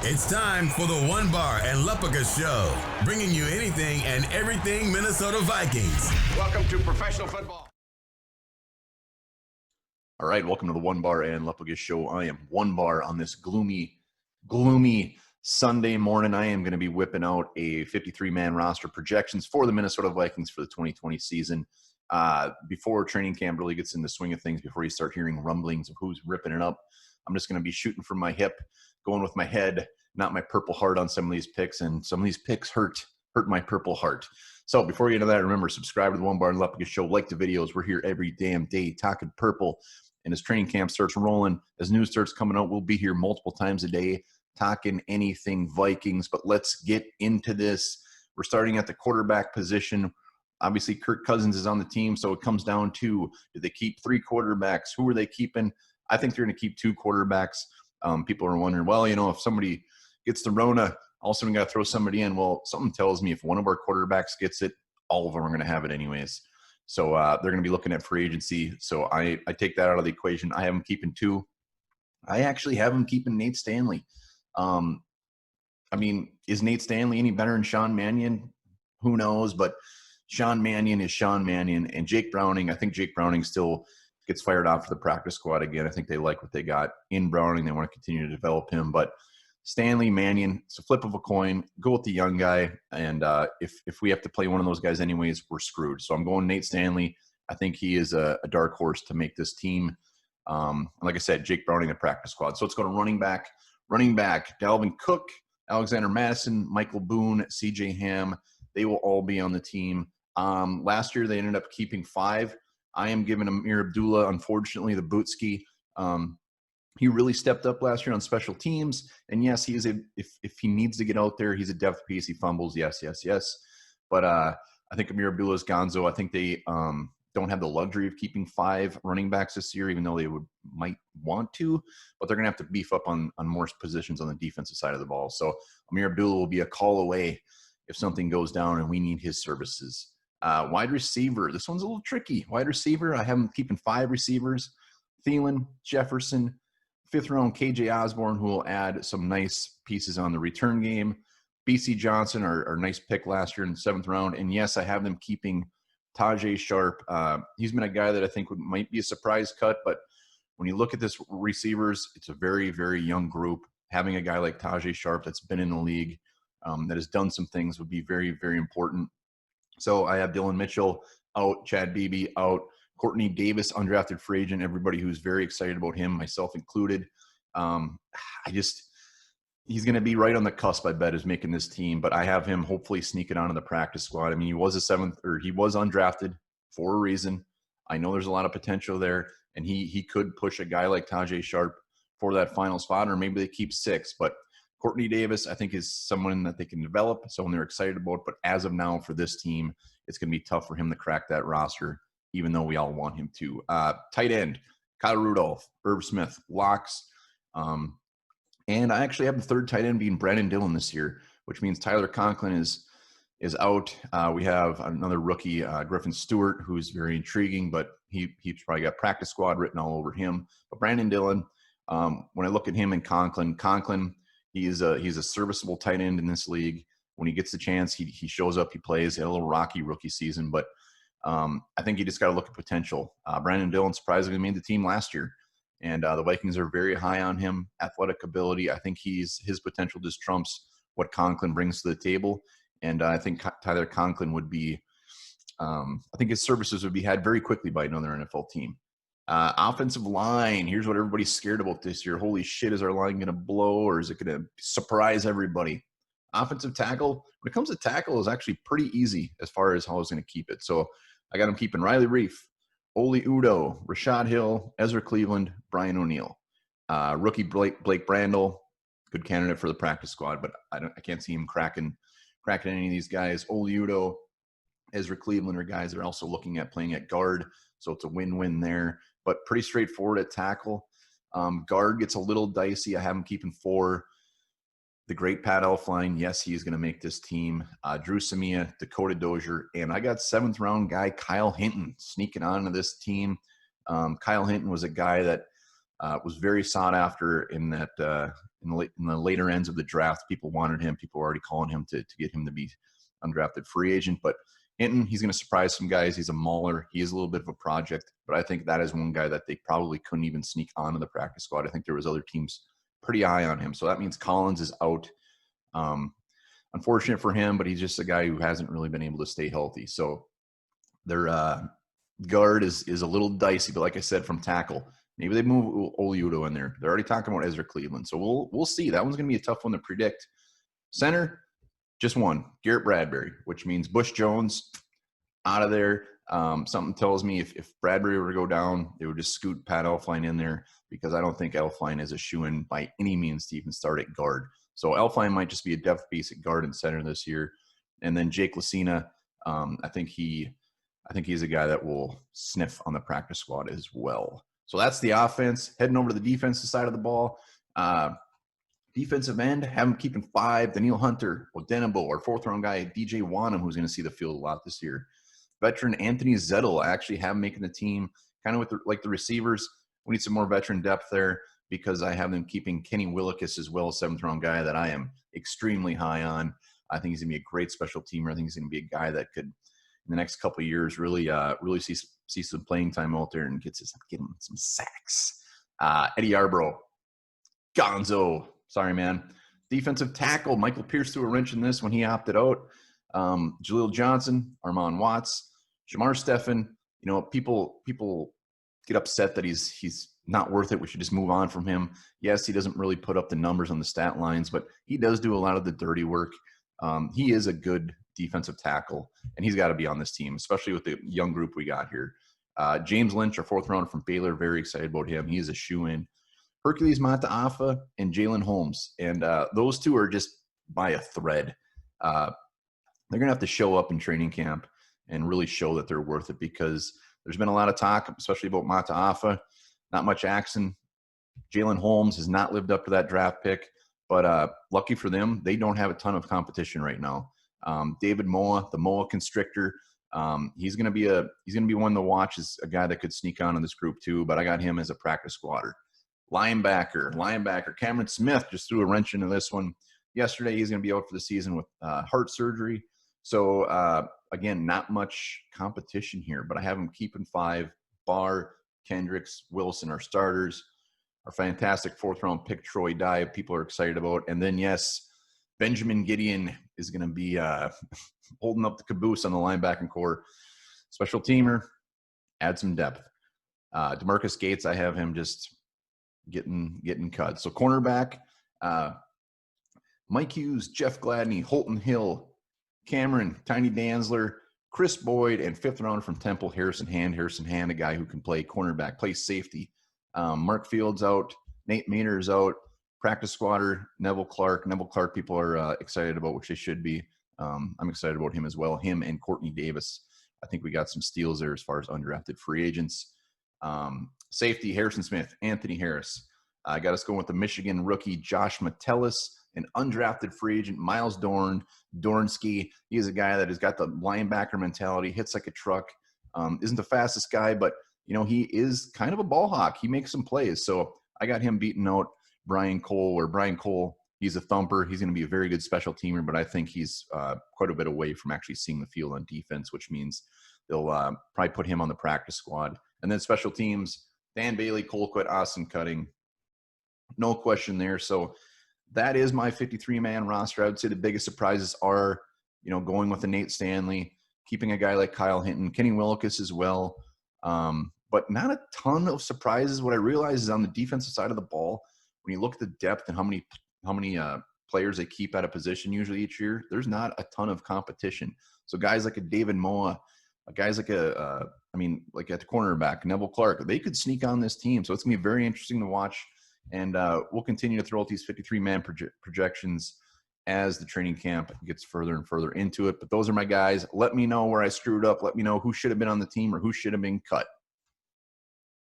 It's time for the Onebar and Lepica Show, bringing you anything and everything Minnesota Vikings. Welcome to professional football. All right, welcome to the Onebar and Lepica Show. I am Onebar on this gloomy Sunday morning. I am going to be whipping out a 53-man roster projections for the Minnesota Vikings for the 2020 season. Before training camp really gets in the swing of things, before you start hearing rumblings of who's ripping it up, I'm just going to be shooting from my hip, going with my head, not my purple heart on some of these picks, and some of these picks hurt my purple heart. So before we get into that, remember, subscribe to the Onebar and Lepica Show, like the videos. We're here every damn day talking purple, and as training camp starts rolling, as news starts coming out, we'll be here multiple times a day talking anything Vikings. But let's get into this. We're starting at the quarterback position. Obviously, Kirk Cousins is on the team, so it comes down to, do they keep 3 quarterbacks? Who are they keeping? I think they're going to keep 2 quarterbacks. People are wondering, well, if somebody gets the Rona, all of a sudden we got to throw somebody in. Well, something tells me if one of our quarterbacks gets it, all of them are going to have it anyways. So they're going to be looking at free agency. So I take that out of the equation. I have them keeping 2. I actually have them keeping Nate Stanley. Is Nate Stanley any better than Sean Mannion? Who knows? But Sean Mannion is Sean Mannion. And Jake Browning, I think Jake Browning still gets fired off for the practice squad again. I think they like what they got in Browning. They want to continue to develop him. But Stanley, Mannion, it's a flip of a coin. Go with the young guy. And if we have to play one of those guys anyways, we're screwed. So I'm going Nate Stanley. I think he is a dark horse to make this team. Like I said, Jake Browning, the practice squad. So let's go to running back. Running back, Dalvin Cook, Alexander Madison, Michael Boone, C.J. Ham. They will all be on the team. Last year, they ended up keeping 5. I am giving Amir Abdullah, unfortunately, the bootski. He really stepped up last year on special teams. And yes, he is if he needs to get out there, he's a depth piece. He fumbles, yes. But I think Amir Abdullah is gonzo. I think they don't have the luxury of keeping 5 running backs this year, even though they might want to. But they're going to have to beef up on more positions on the defensive side of the ball. So Amir Abdullah will be a call away if something goes down and we need his services. Wide receiver, this one's a little tricky. Wide receiver, I have them keeping 5 receivers. Thielen, Jefferson, 5th round KJ Osborne, who will add some nice pieces on the return game. BC Johnson, our nice pick last year in the 7th round. And yes, I have them keeping Tajay Sharp. He's been a guy that I think might be a surprise cut, but when you look at this receivers, it's a very, very young group. Having a guy like Tajay Sharp that's been in the league, that has done some things, would be very, very important. So I have Dillon Mitchell out, Chad Beebe out, Courtney Davis, undrafted free agent. Everybody who's very excited about him, myself included. He's going to be right on the cusp, I bet, is making this team. But I have him hopefully sneaking onto the practice squad. I mean, he was undrafted for a reason. I know there's a lot of potential there, and he could push a guy like Tajay Sharp for that final spot, or maybe they keep 6. But Courtney Davis, I think, is someone that they can develop, someone they're excited about. But as of now, for this team, it's going to be tough for him to crack that roster, even though we all want him to. Tight end, Kyle Rudolph, Irv Smith, locks. And I actually have the 3rd tight end being Brandon Dillon this year, which means Tyler Conklin is out. We have another rookie, Griffin Stewart, who's very intriguing, but he's probably got practice squad written all over him. But Brandon Dillon, when I look at him and Conklin, he's a serviceable tight end in this league. When he gets the chance, he shows up, he plays. He had a little rocky rookie season, but I think you just got to look at potential. Brandon Dillon surprisingly made the team last year. And the Vikings are very high on him, athletic ability. I think his potential just trumps what Conklin brings to the table. And I think Tyler Conklin would be I think his services would be had very quickly by another NFL team. Offensive line, here's what everybody's scared about this year. Holy shit, is our line going to blow, or is it going to surprise everybody? Offensive tackle, when it comes to tackle, is actually pretty easy as far as how I was going to keep it. So I got him keeping Riley Reif, Oli Udoh, Rashad Hill, Ezra Cleveland, Brian O'Neill. Rookie Blake Brandel, good candidate for the practice squad, but I can't see him cracking any of these guys. Oli Udoh, Ezra Cleveland are guys that are also looking at playing at guard, so it's a win-win there. But pretty straightforward at tackle. Guard gets a little dicey. I have him keeping 4. The great Pat Elflein, yes, he's going to make this team. Drew Samia, Dakota Dozier, and I got 7th round guy Kyle Hinton sneaking onto this team. Kyle Hinton was a guy that was very sought after in that in the later ends of the draft, people wanted him. People were already calling him to get him to be undrafted free agent. But Hinton, he's going to surprise some guys. He's a mauler. He is a little bit of a project, but I think that is one guy that they probably couldn't even sneak onto the practice squad. I think there was other teams pretty high on him. So that means Collins is out. Unfortunate for him, but he's just a guy who hasn't really been able to stay healthy. So their guard is a little dicey, but like I said, from tackle, maybe they move Oliudo in there. They're already talking about Ezra Cleveland. So we'll see. That one's going to be a tough one to predict. Center, just one, Garrett Bradbury, which means Bush Jones out of there. Something tells me if Bradbury were to go down, they would just scoot Pat Elflein in there, because I don't think Elflein is a shoo-in by any means to even start at guard. So Elflein might just be a depth piece at guard and center this year. And then Jake Lucina, I think he's a guy that will sniff on the practice squad as well. So that's the offense. Heading over to the defensive side of the ball. Defensive end, have him keeping 5. Daniil Hunter, Odenabo, our 4th-round guy, DJ Wanham, who's going to see the field a lot this year. Veteran Anthony Zettel, I actually have him making the team, kind of with the receivers. We need some more veteran depth there, because I have them keeping Kenny Willekes as well, 7th-round guy that I am extremely high on. I think he's going to be a great special teamer. I think he's going to be a guy that could, in the next couple of years, really see some playing time out there and get him some sacks. Eddie Yarbrough, Gonzo. Sorry, man. Defensive tackle, Michael Pierce threw a wrench in this when he opted out. Jaleel Johnson, Armand Watts, Shamar Stephan. You know, people get upset that he's not worth it. We should just move on from him. Yes, he doesn't really put up the numbers on the stat lines, but he does do a lot of the dirty work. He is a good defensive tackle, and he's got to be on this team, especially with the young group we got here. James Lynch, our 4th rounder from Baylor, very excited about him. He is a shoo-in. Hercules Mataafa and Jalen Holmes, and those two are just by a thread. They're going to have to show up in training camp and really show that they're worth it, because there's been a lot of talk, especially about Mataafa. Not much action. Jalen Holmes has not lived up to that draft pick, but lucky for them, they don't have a ton of competition right now. David Moa, the Moa Constrictor, he's going to be one to watch, as a guy that could sneak on in this group too, but I got him as a practice squatter. Linebacker Cameron Smith just threw a wrench into this one yesterday. He's going to be out for the season with heart surgery. So again, not much competition here, but I have him keeping 5. Barr, Kendricks, Wilson are starters. Our fantastic 4th-round pick, Troy Dye, people are excited about. And then, yes, Benjamin Gideon is going to be holding up the caboose on the linebacking core. Special teamer, add some depth. DeMarcus Gates, I have him just getting cut. So cornerback, Mike Hughes, Jeff Gladney, Holton Hill, Cameron, Tiny Danzler, Chris Boyd, and 5th rounder from Temple, Harrison Hand, a guy who can play cornerback, play safety. Mark Fields out, Nate Maynard is out, practice squatter, Neville Clark, people are excited about, which they should be. I'm excited about him as well, him and Courtney Davis. I think we got some steals there as far as undrafted free agents. Safety, Harrison Smith, Anthony Harris. I got us going with the Michigan rookie, Josh Mattellis, an undrafted free agent, Miles Dornsky. He is a guy that has got the linebacker mentality, hits like a truck, isn't the fastest guy, but, you know, he is kind of a ball hawk. He makes some plays. So I got him beating out Brian Cole. He's a thumper. He's going to be a very good special teamer, but I think he's quite a bit away from actually seeing the field on defense, which means they'll probably put him on the practice squad. And then special teams, Dan Bailey, Colquitt, Austin Cutting. No question there. So that is my 53-man roster. I would say the biggest surprises are, you know, going with a Nate Stanley, keeping a guy like Kyle Hinton, Kenny Willekes as well. But not a ton of surprises. What I realize is on the defensive side of the ball, when you look at the depth and how many players they keep at a position usually each year, there's not a ton of competition. So guys like a David Moa, guys like like at the cornerback, Neville Clark, they could sneak on this team. So it's going to be very interesting to watch. And we'll continue to throw out these 53-man projections as the training camp gets further and further into it. But those are my guys. Let me know where I screwed up. Let me know who should have been on the team or who should have been cut.